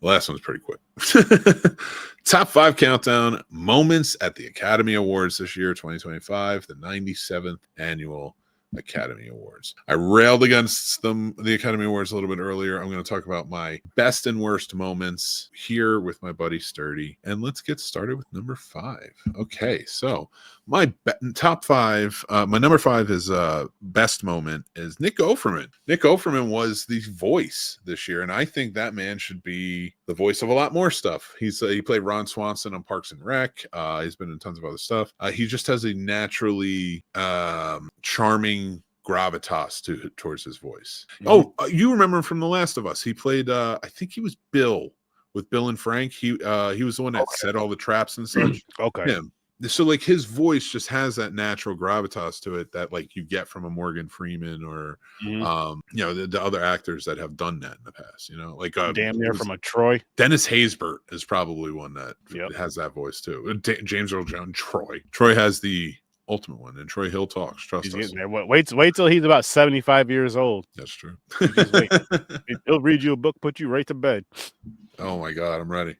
The last one's pretty quick. Top 5 countdown moments at the Academy Awards this year, 2025, the 97th annual Academy Awards. I railed against the Academy Awards a little bit earlier. I'm going to talk about my best and worst moments here with my buddy Sturdy. And let's get started with number 5. Okay, so my top 5, my number 5 is best moment is Nick Offerman. Nick Offerman was the voice this year, and I think that man should be the voice of a lot more stuff. He played Ron Swanson on Parks and Rec. He's been in tons of other stuff. He just has a naturally charming gravitas towards his voice. Mm-hmm. You remember him from The Last of Us. He played I think he was Bill with Bill and Frank. He was the one that set all the traps and such. Okay. Him. So like his voice just has that natural gravitas to it that like you get from a Morgan Freeman or the other actors that have done that in the past, like damn near from a Troy. Dennis Haysbert is probably one that has that voice too. James Earl Jones. Troy has the ultimate one, and Troy Hill talks. Trust us. Wait till he's about 75 years old. That's true. He'll read you a book, put you right to bed. Oh my God, I'm ready.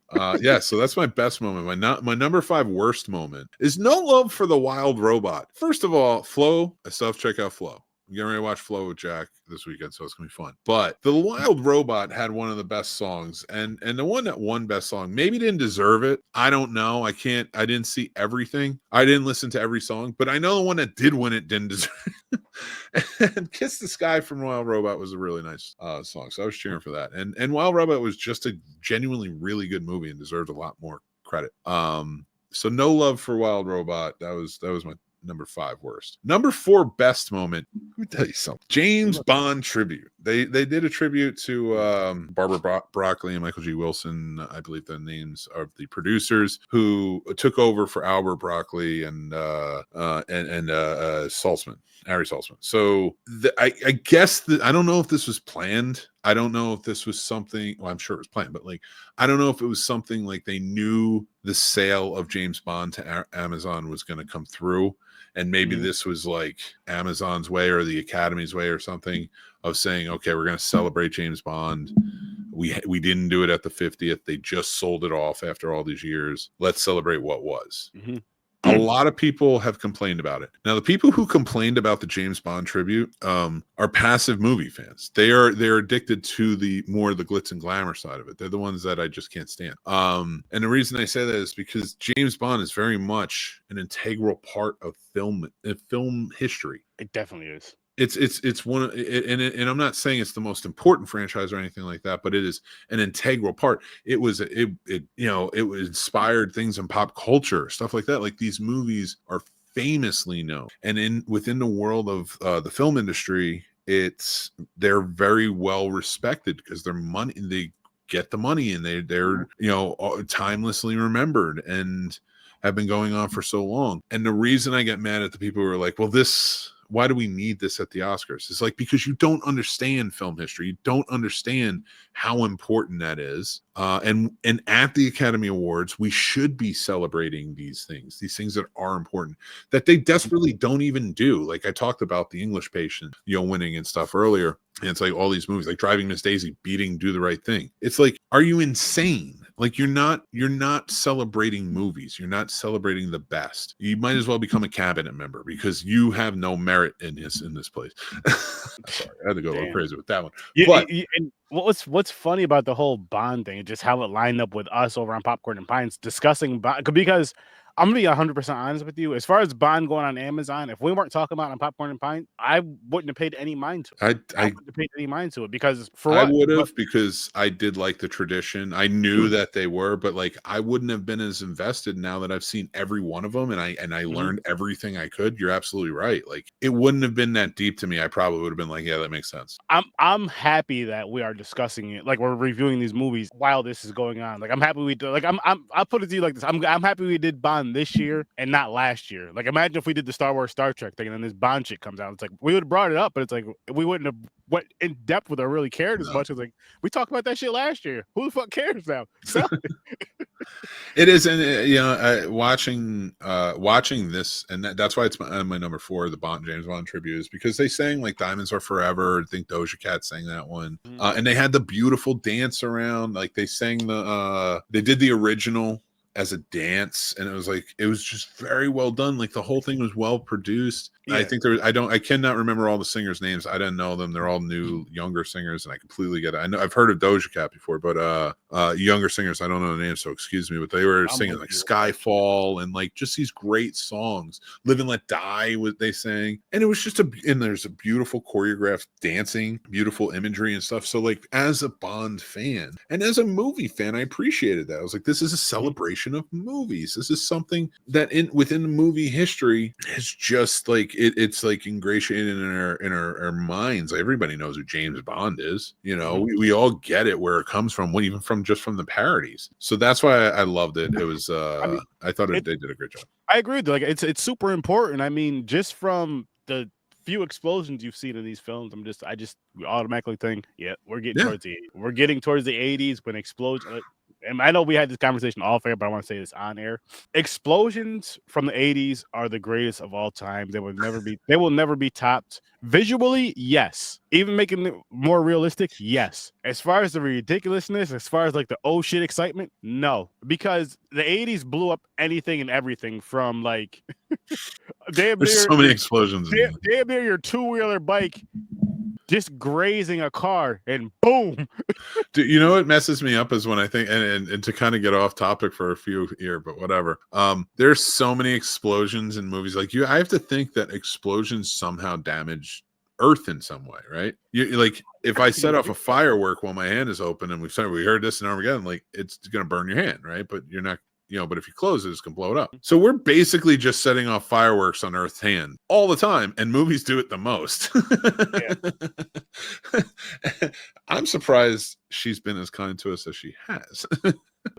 So that's my best moment. My number 5 worst moment is no love for the Wild Robot. First of all, Flow. I still have to check out Flow. I'm getting ready to watch Flow with Jack this weekend, so it's gonna be fun. But the Wild Robot had one of the best songs, and the one that won best song maybe didn't deserve it. I don't know. I didn't see everything. I didn't listen to every song, but I know the one that did win it didn't deserve it. And Kiss the Sky from Wild Robot was a really nice song, so I was cheering for that. And Wild Robot was just a genuinely really good movie and deserved a lot more credit. So no love for Wild Robot. That was my number 5 worst. Number 4 best moment. Let me tell you something. James Bond tribute. They did a tribute to Barbara Broccoli and Michael G. Wilson. I believe the names of the producers who took over for Albert Broccoli and Saltzman. Harry Saltzman. So I guess I don't know if this was planned. I don't know if this was something. Well, I'm sure it was planned, but like I don't know if it was something like they knew the sale of James Bond to Amazon was going to come through, and maybe this was like Amazon's way or the Academy's way or something of saying, okay, we're going to celebrate James Bond. We didn't do it at the 50th. They just sold it off after all these years. Let's celebrate what was. Mm-hmm. A lot of people have complained about it. Now, the people who complained about the James Bond tribute are passive movie fans. They're addicted to the glitz and glamour side of it. They're the ones that I just can't stand. And the reason I say that is because James Bond is very much an integral part of film history. It definitely is. It's one of, and I'm not saying it's the most important franchise or anything like that, but it is an integral part. It inspired things in pop culture, stuff like that. Like these movies are famously known, and within the world of the film industry, they're very well respected because they get the money and they're timelessly remembered and have been going on for so long. And the reason I get mad at the people who are like, well, why do we need this at the Oscars? It's like, because you don't understand film history. You don't understand how important that is. And at the Academy Awards, we should be celebrating these things that are important, that they desperately don't even do. Like I talked about The English Patient, winning and stuff earlier. And it's like all these movies, like Driving Miss Daisy, beating Do the Right Thing. It's like, are you insane? Like you're not celebrating movies. You're not celebrating the best. You might as well become a cabinet member because you have no merit in this place. Sorry, I had to go a little crazy with that one. And what's funny about the whole Bond thing, just how it lined up with us over on Popcorn and Pints discussing Bond, because I'm gonna be 100% honest with you. As far as Bond going on Amazon, if we weren't talking about it on Popcorn and Pint, I wouldn't have paid any mind to it. I wouldn't have paid any mind to it because because I did like the tradition. I knew that they were, but like I wouldn't have been as invested now that I've seen every one of them and I learned everything I could. You're absolutely right. Like it wouldn't have been that deep to me. I probably would have been like, yeah, that makes sense. I'm happy that we are discussing it. Like we're reviewing these movies while this is going on. Like I'm happy we do. Like I'll put it to you like this. I'm happy we did Bond this year and not last year. Like imagine if we did the Star Wars Star Trek thing and then this Bond shit comes out. It's like we would have brought it up, but it's like we wouldn't have went in depth with it or really cared as much as like we talked about that shit last year. Who the fuck cares now? So It is, and watching this, and that's why it's my number 4, the James Bond tribute, is because they sang like "Diamonds Are Forever." I think Doja Cat sang that one, and they had the beautiful dance around. Like they sang they did the original as a dance, and it was just very well done. Like the whole thing was well produced. Yeah. I think I cannot remember all the singers' names. I didn't know them. They're all new, younger singers, and I completely get it. I know I've heard of Doja Cat before, but younger singers, I don't know the names, so excuse me. But they were singing like Skyfall and like just these great songs. Live and Let Die, what they sang, and it was just and there's a beautiful choreographed dancing, beautiful imagery and stuff. So like as a Bond fan and as a movie fan, I appreciated that. I was like, this is a celebration of movies. This is something that within the movie history is just like it's like ingratiated in our minds. Like, everybody knows who James Bond is. You know, we all get it where it comes from, even from the parodies. So that's why I loved it. It was I thought they did a great job. I agree. Like it's super important. I mean, just from the few explosions you've seen in these films, I just automatically think, yeah, we're getting towards the 80s when explosions. And I know we had this conversation off air, but I want to say this on air. Explosions from the 80s are the greatest of all time. They will never be topped. Visually, yes. Even making it more realistic, yes. As far as the ridiculousness, as far as like the oh shit excitement, no. Because the 80s blew up anything and everything from like there's so many explosions. Damn near your two-wheeler bike just grazing a car and boom. Dude, you know what messes me up is when I think, and to kind of get off topic for a few here, but whatever. There's so many explosions in movies. Like I have to think that explosions somehow damage Earth in some way, right? Like if I set off a firework while my hand is open, and we heard this in Armageddon, like it's gonna burn your hand, right? But you're not. But if you close it, it's going to blow it up. So we're basically just setting off fireworks on Earth's hand all the time, and movies do it the most. I'm surprised she's been as kind to us as she has.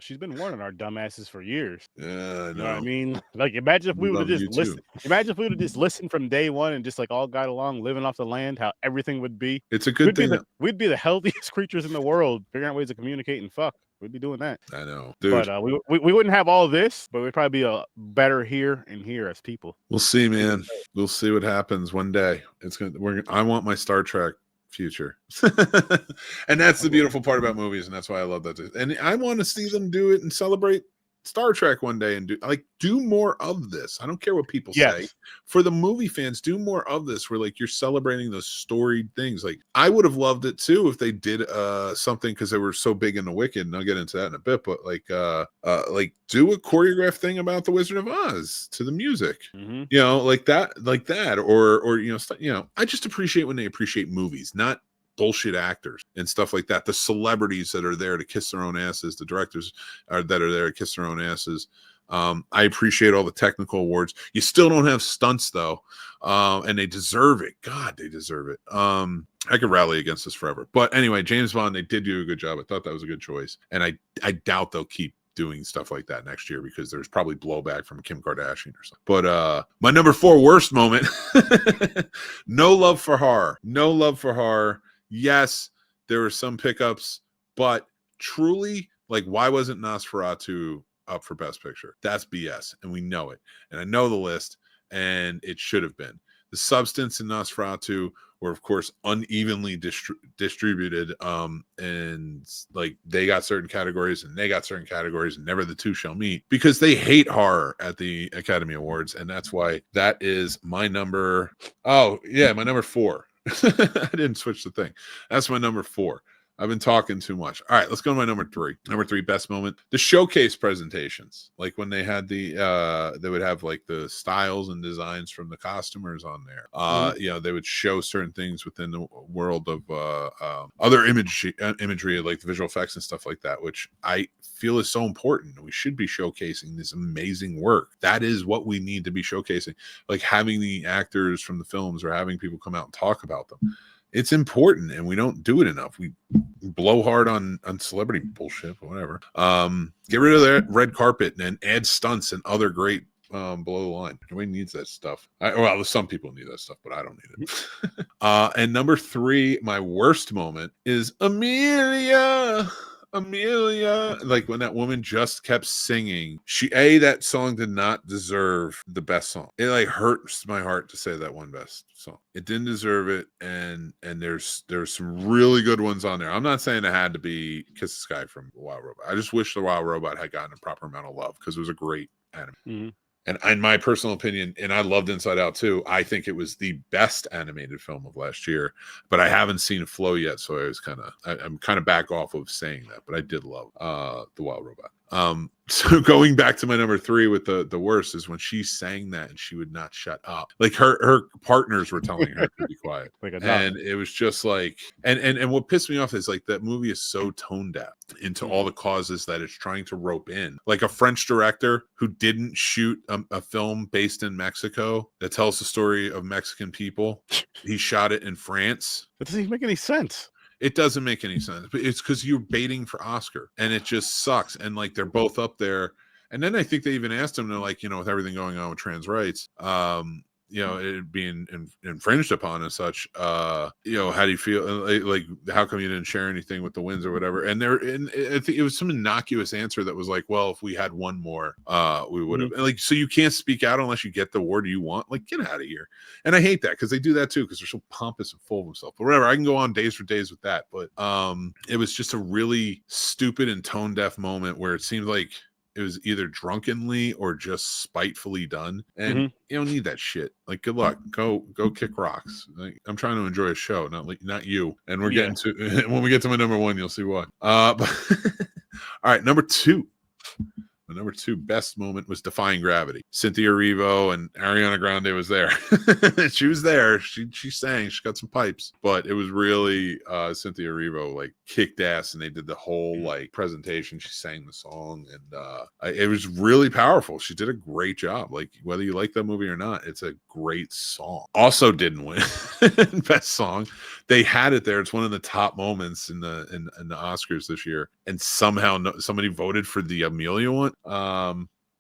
She's been warning our dumbasses for years. Yeah, I know. You know what I mean? Like, imagine if we would have just listened. Imagine if we would have just listened from day one and just like all got along, living off the land, how everything would be. It's a good thing. We'd be the healthiest creatures in the world, figuring out ways to communicate and fuck. We'd be doing that. I know, dude. But we wouldn't have all this, but we'd probably be better here as people. We'll see, man. We'll see what happens one day. I want my Star Trek future. And that's the beautiful part about movies, and that's why I love that. And I want to see them do it and celebrate Star Trek one day and do more of this. I don't care what people say. For the movie fans, do more of this where like you're celebrating those storied things. Like I would have loved it too if they did something, because they were so big in the Wicked, and I'll get into that in a bit, but like do a choreographed thing about the Wizard of Oz to the music. Like that or I just appreciate when they appreciate movies, not bullshit actors and stuff like that. The celebrities that are there to kiss their own asses, the directors that are there to kiss their own asses. I appreciate all the technical awards. You still don't have stunts though, and they deserve it. God, they deserve it. I could rally against this forever, but anyway, James Bond, they did do a good job. I thought that was a good choice, and I doubt they'll keep doing stuff like that next year because there's probably blowback from Kim Kardashian or something. But my number 4 worst moment, No Love for Horror. Yes, there were some pickups, but truly, like, why wasn't Nosferatu up for Best Picture? That's BS, and we know it. And I know the list, and it should have been. The substance in Nosferatu were, of course, unevenly distributed, and like they got certain categories, and they got certain categories, and never the two shall meet because they hate horror at the Academy Awards, and that's why that is my number. Oh yeah, my number 4. I didn't switch the thing. That's my number 4. I've been talking too much. All right, let's go to my number 3. Number 3 best moment: the showcase presentations. Like when they had they would have like the styles and designs from the costumers on there. They would show certain things within the world of other imagery, like the visual effects and stuff like that, which I feel is so important. We should be showcasing this amazing work. That is what we need to be showcasing. Like having the actors from the films or having people come out and talk about them. It's important, and we don't do it enough. We blow hard on celebrity bullshit, but whatever. Get rid of that red carpet and add stunts and other great below the line. Nobody needs that stuff. Well, some people need that stuff, but I don't need it. And number 3, my worst moment is Amelia. Amelia. Like when that woman just kept singing, that song did not deserve the best song. It like hurts my heart to say that one best song. It didn't deserve it, and there's some really good ones on there. I'm not saying it had to be Kiss the Sky from The Wild Robot. I just wish The Wild Robot had gotten a proper amount of love because it was a great anime. Mm-hmm. And in my personal opinion, and I loved Inside Out too, I think it was the best animated film of last year. But I haven't seen Flow yet, so I'm kind of back off of saying that. But I did love The Wild Robot. So going back to my number 3 with the worst is when she sang that and she would not shut up. Like her partners were telling her to be quiet. And it was just like, and what pissed me off is like that movie is so tone deaf into all the causes that it's trying to rope in. Like a French director who didn't shoot a film based in Mexico that tells the story of Mexican people. He shot it in France. That doesn't even make any sense. It doesn't make any sense, but it's because you're baiting for Oscar, and it just sucks. And like they're both up there, and then I think they even asked him, they're like, with everything going on with trans rights, it being infringed upon and such, how do you feel? Like, how come you didn't share anything with the wins or whatever? And I think it was some innocuous answer that was like, well, if we had one more, we would have. Like, so you can't speak out unless you get the award you want. Like, get out of here. And I hate that because they do that too because they're so pompous and full of themselves. But whatever, I can go on days for days with that. But it was just a really stupid and tone deaf moment where it seemed like it was either drunkenly or just spitefully done, and you don't need that shit. Like, good luck. Go kick rocks. Like, I'm trying to enjoy a show, not you. And we're getting to when we get to my number 1, you'll see why. But all right, number 2. My number 2 best moment was Defying Gravity. Cynthia Erivo and Ariana Grande was there. She was there. She sang. She got some pipes. But it was really Cynthia Erivo like kicked ass, and they did the whole like presentation. She sang the song, and it was really powerful. She did a great job. Like whether you like that movie or not, it's a great song. Also didn't win best song. They had it there. It's one of the top moments in the Oscars this year, and somehow somebody voted for the Amelia one.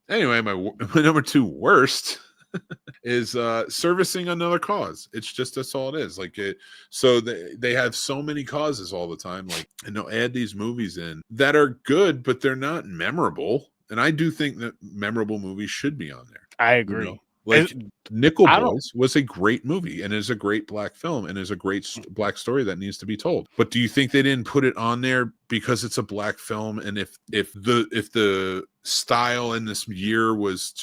Anyway, my number 2 worst is servicing another cause. It's just that's all it is. Like so they have so many causes all the time, like, and they'll add these movies in that are good, but they're not memorable. And I do think that memorable movies should be on there. I agree. Like Nickel Boys was a great movie and is a great black film and is a great black story that needs to be told. But do you think they didn't put it on there because it's a black film? And if the style in this year was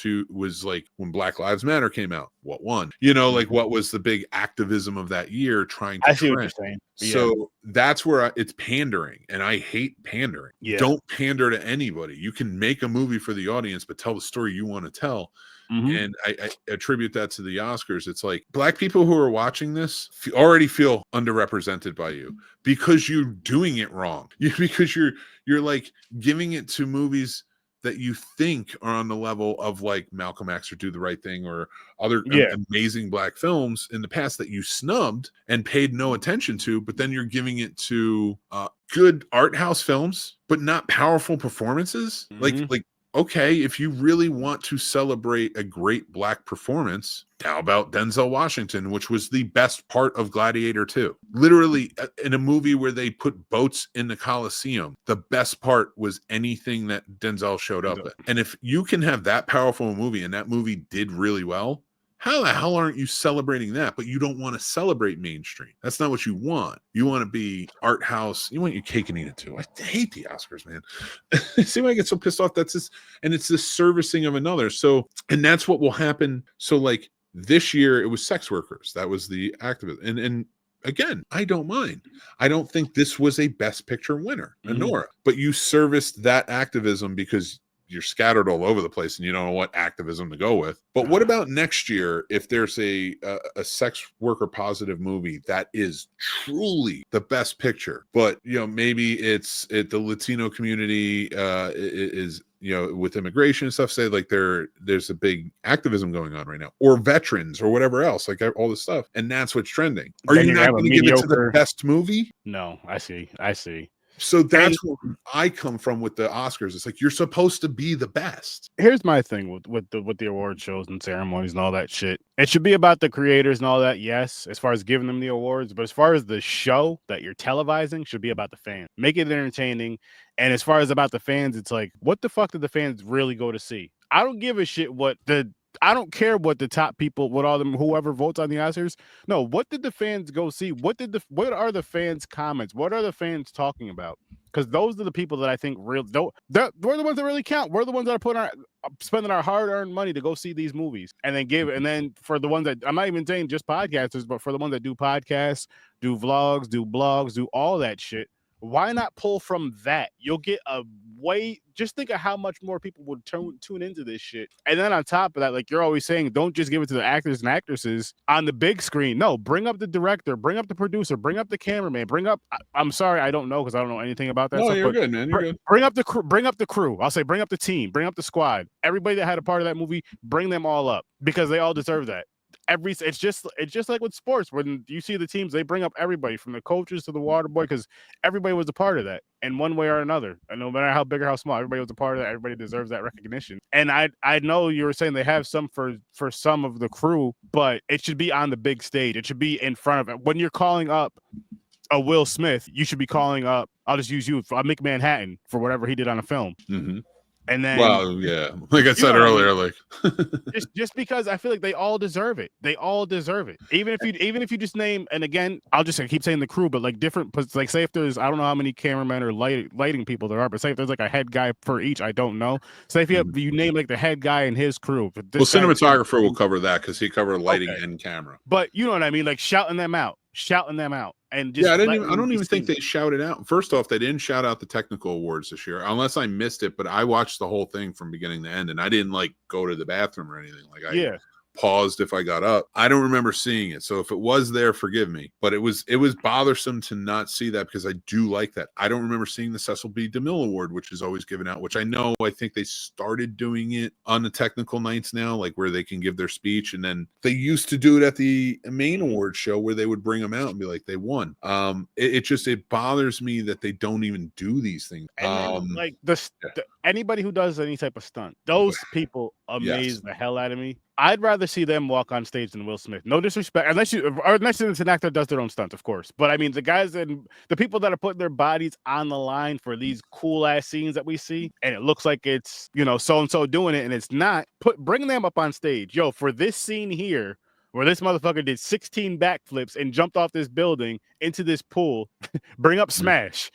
like when Black Lives Matter came out, what won? Like what was the big activism of that year trying to I see trend? what you're saying. So that's where it's pandering, and I hate pandering. Don't pander to anybody. You can make a movie for the audience, but tell the story you want to tell. And I attribute that to the Oscars. It's like black people who are watching this already feel underrepresented by you because you're doing it wrong. Because you're like giving it to movies that you think are on the level of like Malcolm X or Do the Right Thing or other amazing black films in the past that you snubbed and paid no attention to, but then you're giving it to good art house films, but not powerful performances. Like okay, if you really want to celebrate a great black performance, how about Denzel Washington, which was the best part of Gladiator 2? Literally, in a movie where they put boats in the Coliseum, the best part was anything that Denzel showed up in. And if you can have that powerful movie and that movie did really well, how the hell aren't you celebrating that? But you don't want to celebrate mainstream. That's not what you want. You want to be art house. You want your cake and eat it too. I hate the Oscars, man. See why I get so pissed off? That's this, and it's the servicing of another. So, and that's what will happen. So, like this year, it was sex workers. That was the activist. And again, I don't mind. I don't think this was a Best Picture winner, Nora. But you serviced that activism because you're scattered all over the place and you don't know what activism to go with. But what about next year if there's a sex worker positive movie that is truly the Best Picture, but maybe it's the Latino community is with immigration and stuff, say like there's a big activism going on right now, or veterans or whatever else, like all this stuff, and that's what's trending. Are you not going to give it to the best movie? No, I see. So that's where I come from with the Oscars. It's like you're supposed to be the best. Here's my thing with the award shows and ceremonies and all that shit. It should be about the creators and all that, yes, as far as giving them the awards. But as far as the show that you're televising, should be about the fans. Make it entertaining. And as far as about the fans, it's like, what the fuck did the fans really go to see? I don't give a shit I don't care what the top people, what all them, whoever votes on the Oscars. No, what did the fans go see? What are the fans' comments? What are the fans talking about? Because those are the people that I think we're the ones that really count. We're the ones that are spending our hard-earned money to go see these movies, and then for the ones that, I'm not even saying just podcasters, but for the ones that do podcasts, do vlogs, do blogs, do all that shit. Why not pull from that? You'll get just think of how much more people would tune into this shit. And then on top of that, like you're always saying, don't just give it to the actors and actresses on the big screen. No, bring up the director, bring up the producer, bring up the cameraman, I'm sorry, I don't know because I don't know anything about that. No, stuff, you're good, man. You're good. Bring up the crew. I'll say bring up the team, bring up the squad. Everybody that had a part of that movie, bring them all up because they all deserve that. It's just like with sports, when you see the teams, they bring up everybody from the coaches to the water boy because everybody was a part of that in one way or another. And no matter how big or how small, everybody was a part of that. Everybody deserves that recognition. And I know you were saying they have some for some of the crew, but it should be on the big stage. It should be in front of it. When you're calling up a Will Smith, you should be calling up, I'll just use you, Mick Manhattan for whatever he did on a film. Mm-hmm. And then, well, yeah, like I said earlier, like just because I feel like they all deserve it. They all deserve it. Even if you just name, and again, I keep saying the crew, but like different, like say if there's, I don't know how many cameramen or lighting people there are, but say if there's like a head guy for each, I don't know. Say if you name like the head guy and his crew. Well, cinematographer will cover that because he covered lighting and camera. But you know what I mean, like shouting them out. And just I don't even think they shouted out. First off, they didn't shout out the technical awards this year, unless I missed it. But I watched the whole thing from beginning to end, and I didn't like go to the bathroom or anything. Like I paused if I got up. I don't remember seeing it, so if it was there, forgive me. But it was bothersome to not see that because I do like that. I don't remember seeing the Cecil B. DeMille Award, which is always given out. Which I think they started doing it on the technical nights now, like where they can give their speech, and then they used to do it at the main award show where they would bring them out and be like they won. It bothers me that they don't even do these things. And then, like anybody who does any type of stunt, those people amaze the hell out of me. I'd rather see them walk on stage than Will Smith. No disrespect, unless it's an actor that does their own stunts, of course. But I mean, the guys and the people that are putting their bodies on the line for these cool ass scenes that we see, and it looks like it's so and so doing it, and it's not. Bring them up on stage, yo, for this scene here, where this motherfucker did 16 backflips and jumped off this building into this pool. Bring up Smash.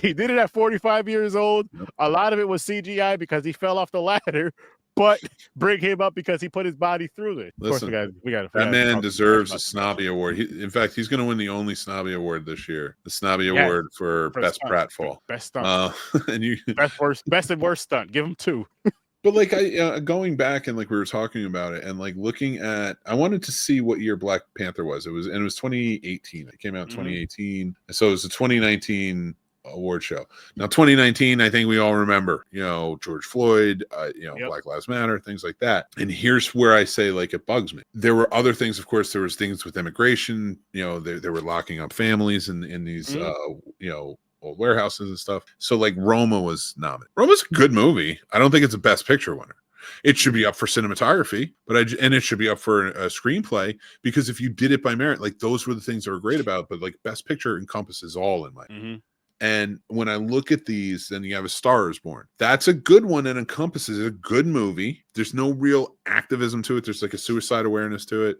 He did it at 45 years old. A lot of it was CGI because he fell off the ladder. But bring him up because he put his body through it. Listen, that man deserves a Snobby Award. In fact, he's going to win the only Snobby Award this year. The Snobby Award for Best Pratfall. Best stunt. Best and worst stunt. Give him 2. But like going back and like we were talking about it and like looking at, I wanted to see what year Black Panther was. It was 2018. It came out in 2018. So it was the 2019 award show. Now 2019, I think we all remember, George Floyd, Black Lives Matter, things like that. And here's where I say, like, it bugs me. There were other things, of course. There was things with immigration. They were locking up families in these old warehouses and stuff. So like Roma was nominated. Roma's a good movie. I don't think it's a Best Picture winner. It should be up for cinematography, and it should be up for a screenplay, because if you did it by merit, like those were the things that were great about it. But like Best Picture encompasses all in my opinion. And when I look at these, then you have A Star Is Born. That's a good one and encompasses a good movie. There's no real activism to it. There's like a suicide awareness to it.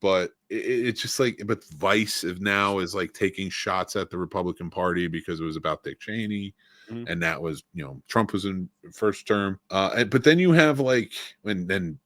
But it's just like, but Vice now is like taking shots at the Republican Party because it was about Dick Cheney. And that was, Trump was in first term. But then you have like, Bohemian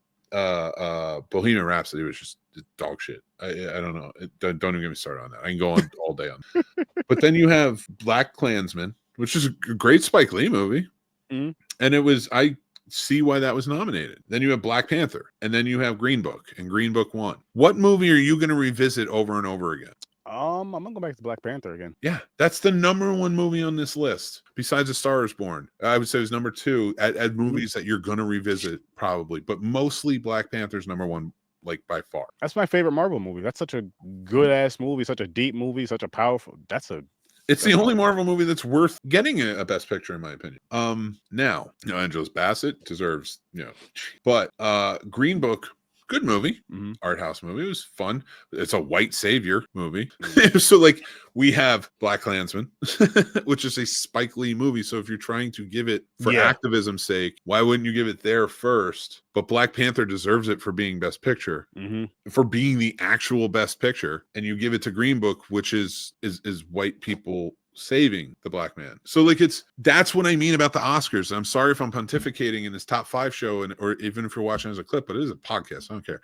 Rhapsody was just dog shit. I don't know. Don't even get me started on that. I can go on all day on that. But then you have Black Klansman, which is a great Spike Lee movie. And I see why that was nominated. Then you have Black Panther, and then you have Green Book, and Green Book won. What movie are you going to revisit over and over again? I'm gonna go back to Black Panther again. Yeah, that's the number one movie on this list. Besides A Star Is Born, I would say it was number 2 at movies that you're gonna revisit probably, but mostly Black Panther's number 1, like by far. That's my favorite Marvel movie. That's such a good ass movie, such a deep movie, such a powerful. That's a It's the only Marvel movie that's worth getting a Best Picture, in my opinion. Now, Angela Bassett deserves, but Green Book, good movie, art house movie. It was fun. It's a white savior movie. So like we have BlacKkKlansman, which is a Spike Lee movie. So if you're trying to give it for activism's sake, why wouldn't you give it there first? But Black Panther deserves it for being Best Picture, for being the actual Best Picture, and you give it to Green Book, which is white people saving the black man. So like that's what I mean about the Oscars. I'm sorry if I'm pontificating in this top 5 show, or even if you're watching as a clip, but it is a podcast. I don't care.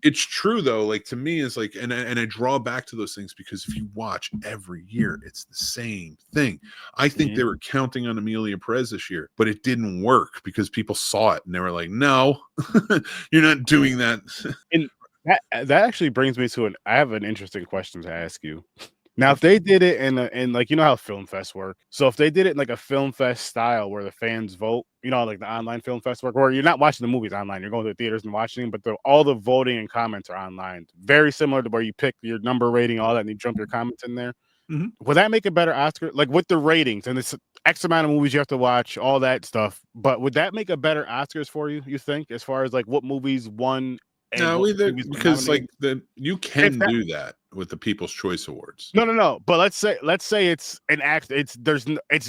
It's true though. Like to me, it's like, and I draw back to those things because if you watch every year, it's the same thing. I think they were counting on Amelia Perez this year, but it didn't work because people saw it and they were like, "No, you're not doing that." And that actually brings me to I have an interesting question to ask you. Now, if they did it in like, how film fests work. So if they did it in like a film fest style where the fans vote, like the online film fest work, where you're not watching the movies online, you're going to the theaters and watching them, but all the voting and comments are online. Very similar to where you pick your number rating, all that, and you jump your comments in there. Would that make a better Oscar? Like with the ratings and it's X amount of movies you have to watch, all that stuff. But would that make a better Oscars for you think, as far as like what movies won? No, because like you can do that with the People's Choice Awards. No. But let's say it's an act. It's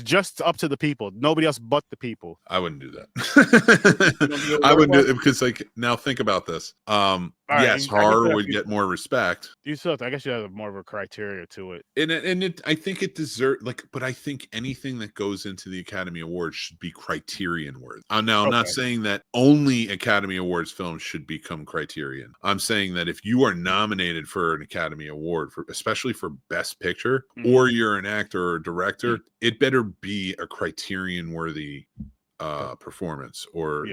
just up to the people. Nobody else but the people. I wouldn't do that. I wouldn't do it because like now think about this. Yes, horror would get more respect. You still, I guess you have more of a criteria to it. And I think it deserves but I think anything that goes into the Academy Awards should be criterion worthy. Now I'm not saying that only Academy Awards films should become criterion. I'm saying that if you are nominated for an Academy Award, especially for Best Picture, or you're an actor or director, it better be a criterion worthy performance or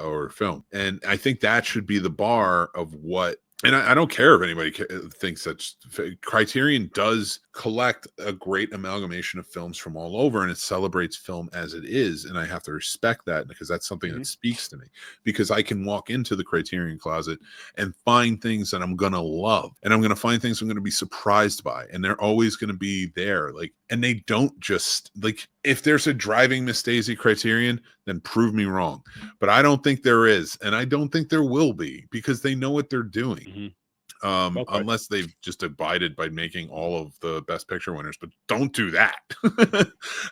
or film. And I think that should be the bar of what. And I don't care if anybody thinks that Criterion does collect a great amalgamation of films from all over, and it celebrates film as it is. And I have to respect that because that's something that speaks to me, because I can walk into the Criterion closet and find things that I'm going to love, and I'm going to find things I'm going to be surprised by. And they're always going to be there. And they don't just if there's a Driving Miss Daisy Criterion, then prove me wrong. But I don't think there is. And I don't think there will be, because they know what they're doing. Unless they've just abided by making all of the Best Picture winners. But don't do that.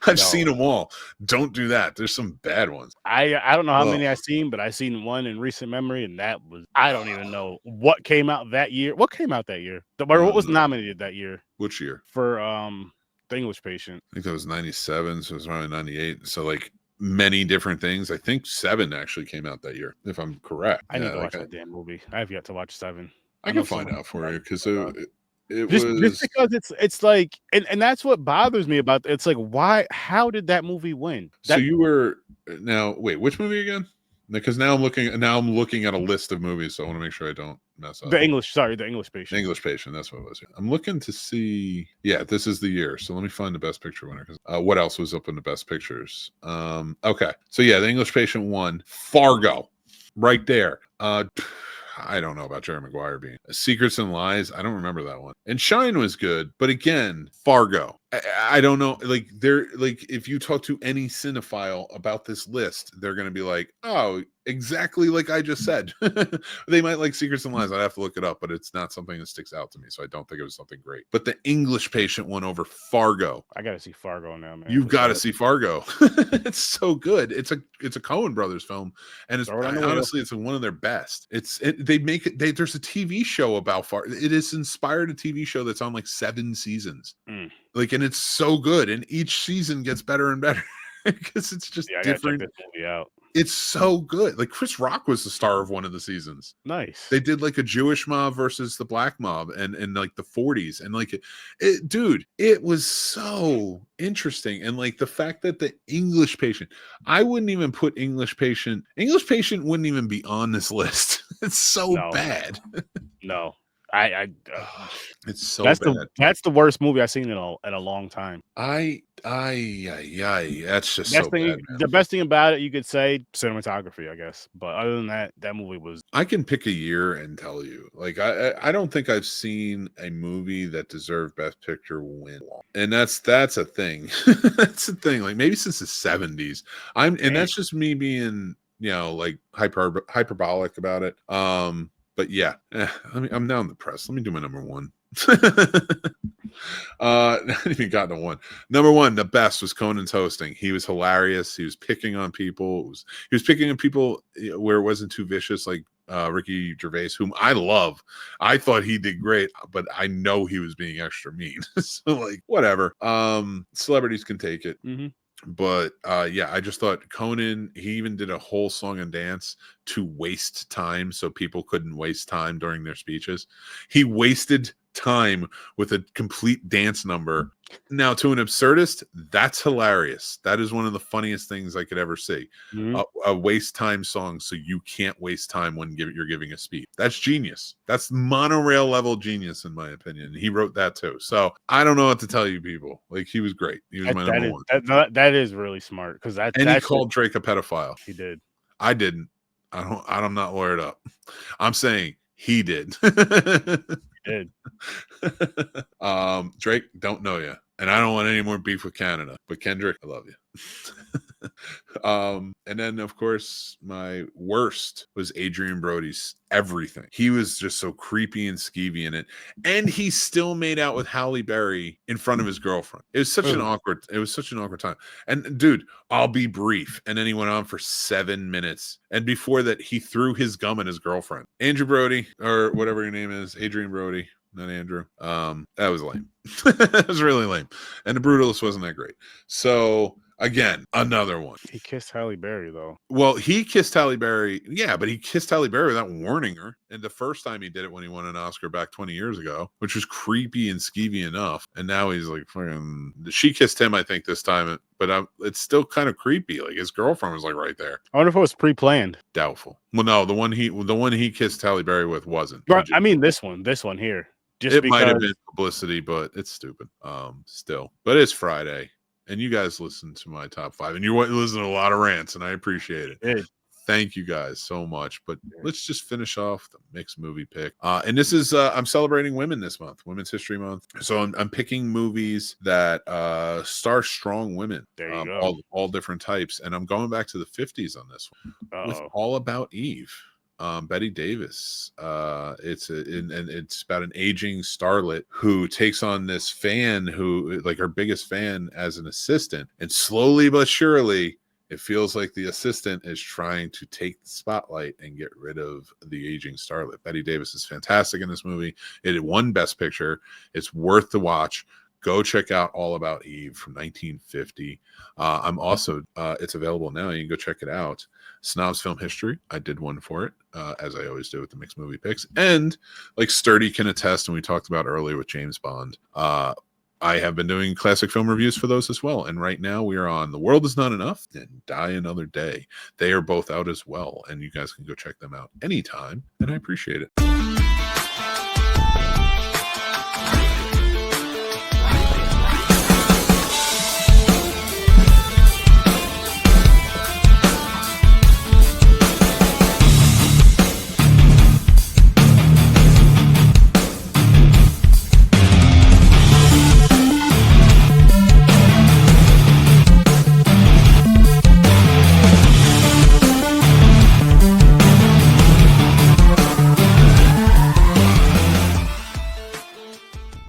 I've seen them all. Don't do that. There's some bad ones. I don't know how many I've seen, but I've seen one in recent memory, and that was, I don't even know what came out that year. What came out that year? What was nominated that year? Which year? For The English Patient. I think that was 97, so it was around 98. So many different things. I think 7 actually came out that year, if I'm correct. I need to watch that damn movie. I have yet to watch 7. I can find out for you, because it just was because it's like, and that's what bothers me about it. It's like, how did that movie win? So you were now wait, which movie again? Because now I'm looking at a list of movies, so I want to make sure I don't mess up. The English Patient. The English Patient, that's what it was. I'm looking to see. Yeah, this is the year. So let me find the Best Picture winner. What else was up in the Best Pictures? Okay, so yeah, The English Patient won. Fargo, right there. I don't know about Jerry Maguire being Secrets and Lies. I don't remember that one. And Shine was good, but again, Fargo. I don't know. If you talk to any cinephile about this list, they're going to be like, "Oh, exactly like I just said." They might like Secrets and Lies. I'd have to look it up, but it's not something that sticks out to me, so I don't think it was something great. But The English Patient won over Fargo. I got to see Fargo now, man. You've got to see Fargo. It's so good. It's a Coen Brothers film, and it's honestly it's one of their best. There's a TV show about Fargo. It is inspired a TV show that's on 7 seasons. And it's so good, and each season gets better and better because it's just different. Check this movie out. It's so good. Chris Rock was the star of one of the seasons. Nice. They did a Jewish mob versus the black mob, and the 40s, and dude, it was so interesting. And the fact that The English Patient, I wouldn't even put English Patient wouldn't even be on this list. It's so bad. No. It's so bad. That's the worst movie I've seen in a long time. That's just so bad, man. The best thing about it, you could say, cinematography, I guess. But other than that, that movie was. I can pick a year and tell you. Like I don't think I've seen a movie that deserved Best Picture win, and that's a thing. That's a thing. Like maybe since the 70s. And that's just me being like hyperbolic about it. But yeah, I'm now in the press. Let me do my number one. Not even gotten to one. Number one, the best was Conan's hosting. He was hilarious. He was picking on people. He was picking on people where it wasn't too vicious, like Ricky Gervais, whom I love. I thought he did great, but I know he was being extra mean. So like whatever. Celebrities can take it. Mm-hmm. But yeah, I just thought Conan, he even did a whole song and dance to waste time so people couldn't waste time during their speeches. He wasted time with a complete dance number. Now, to an absurdist, that's hilarious. That is one of the funniest things I could ever see. Mm-hmm. A waste time song so you can't waste time when you're giving a speech. That's genius. That's monorail level genius, in my opinion. He wrote that too. So I don't know what to tell you people. Like, he was great. He was my number one. That is really smart because he called Drake a pedophile. He did. I didn't. I'm not lawyered up. I'm saying he did. Did. Drake, don't know you, and I don't want any more beef with Canada, but Kendrick, I love you. And then of course my worst was Adrian Brody's Everything. He was just so creepy and skeevy in it, and he still made out with Halle Berry in front of his girlfriend. It was such an awkward time. And dude, I'll be brief. And then he went on for 7 minutes, and before that he threw his gum at his girlfriend. Andrew Brody, or whatever your name is, Adrian Brody, not Andrew. That was lame. That was really lame, and The Brutalist wasn't that great. So again, another one. He kissed Halle Berry, though. Well, he kissed Halle Berry. Yeah, but he kissed Halle Berry without warning her. And the first time he did it when he won an Oscar back 20 years ago, which was creepy and skeevy enough. And now he's like, she kissed him, I think, this time. But it's still kind of creepy. Like, his girlfriend was like right there. I wonder if it was pre-planned. Doubtful. Well, no, the one he kissed Halle Berry with wasn't. I mean, this one here. It might have been publicity, but it's stupid. Still. But it's Friday. And you guys listen to my top 5, and you listen to a lot of rants, and I appreciate it. Hey. Thank you guys so much. But let's just finish off the mixed movie pick. And this is I'm celebrating women this month, Women's History Month. So I'm picking movies that star strong women. There you go. All different types, and I'm going back to the 50s on this one with All About Eve. Betty Davis. It's about an aging starlet who takes on this fan who, like, her biggest fan as an assistant, and slowly but surely it feels like the assistant is trying to take the spotlight and get rid of the aging starlet. Betty Davis is fantastic in this movie. It won Best Picture. It's worth the watch. Go check out All About Eve from 1950. I'm also, it's available now. You can go check it out. Snobs Film History. I did one for it, as I always do with the mixed movie picks. And like Sturdy can attest, and we talked about earlier with James Bond, I have been doing classic film reviews for those as well. And right now we are on The World Is Not Enough and Die Another Day. They are both out as well. And you guys can go check them out anytime. And I appreciate it.